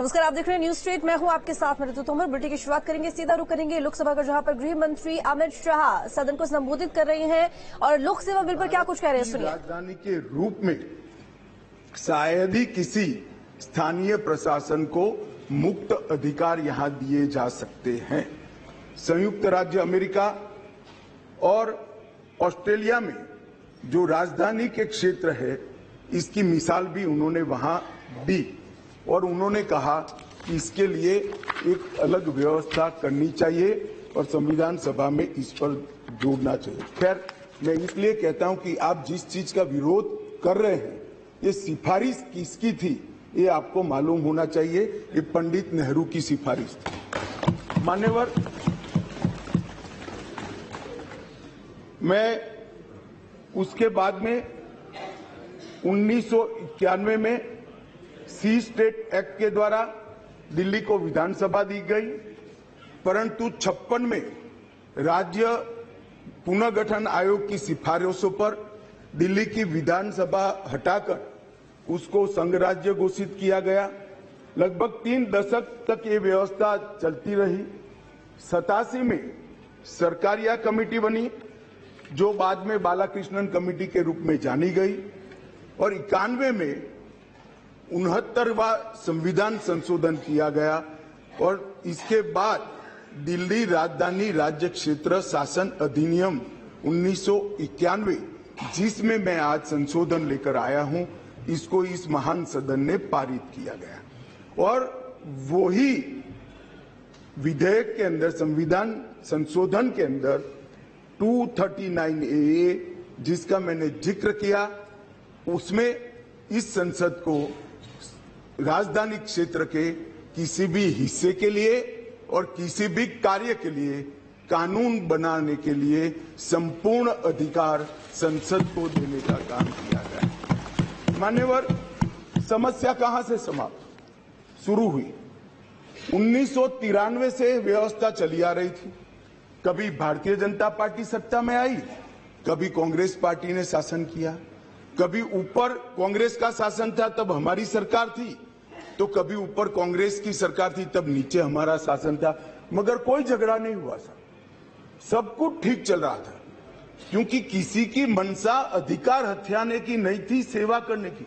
नमस्कार, आप देख रहे हैं न्यूज स्ट्रीट। मैं हूं आपके साथ में ऋतु तोमर। बुलेटिन की शुरुआत करेंगे, सीधा रुख करेंगे लोकसभा का, जहां पर गृह मंत्री अमित शाह सदन को संबोधित कर रहे हैं और लोक सेवा बिल पर क्या कुछ कह रहे हैं, सुनिए। राजधानी के रूप में शायद ही किसी स्थानीय प्रशासन को मुक्त अधिकार यहां दिए जा सकते हैं। संयुक्त राज्य अमेरिका और ऑस्ट्रेलिया में जो राजधानी के क्षेत्र है, इसकी मिसाल भी उन्होंने वहां दी और उन्होंने कहा कि इसके लिए एक अलग व्यवस्था करनी चाहिए और संविधान सभा में इस पर जोड़ना चाहिए। खैर, मैं इसलिए कहता हूं कि आप जिस चीज का विरोध कर रहे हैं, ये सिफारिश किसकी थी ये आपको मालूम होना चाहिए। ये पंडित नेहरू की सिफारिश थी। मान्यवर, मैं उसके बाद में 1991 में सी स्टेट एक्ट के द्वारा दिल्ली को विधानसभा दी गई, परंतु 56 में राज्य पुनर्गठन आयोग की सिफारिशों पर दिल्ली की विधानसभा हटाकर उसको संघ राज्य घोषित किया गया। लगभग 3 दशक तक ये व्यवस्था चलती रही। 87 में सरकारिया कमेटी बनी, जो बाद में बालाकृष्णन कमेटी के रूप में जानी गई, और 91 में 69वां संविधान संशोधन किया गया और इसके बाद दिल्ली राजधानी राज्य क्षेत्र शासन अधिनियम 1991, जिसमें मैं आज संशोधन लेकर आया हूं, इसको इस महान सदन ने पारित किया गया। और वही विधेयक के अंदर, संविधान संशोधन के अंदर 239A, जिसका मैंने जिक्र किया, उसमें इस संसद को राजधानी क्षेत्र के किसी भी हिस्से के लिए और किसी भी कार्य के लिए कानून बनाने के लिए संपूर्ण अधिकार संसद को देने का काम किया गया। मान्यवर, समस्या कहां से समाप्त शुरू हुई? 1993 से व्यवस्था चली आ रही थी। कभी भारतीय जनता पार्टी सत्ता में आई, कभी कांग्रेस पार्टी ने शासन किया, कभी ऊपर कांग्रेस का शासन था तब हमारी सरकार थी, तो कभी ऊपर कांग्रेस की सरकार थी तब नीचे हमारा शासन था, मगर कोई झगड़ा नहीं हुआ था। सब कुछ ठीक चल रहा था, क्योंकि किसी की मंशा अधिकार हथियाने की नहीं थी, सेवा करने की।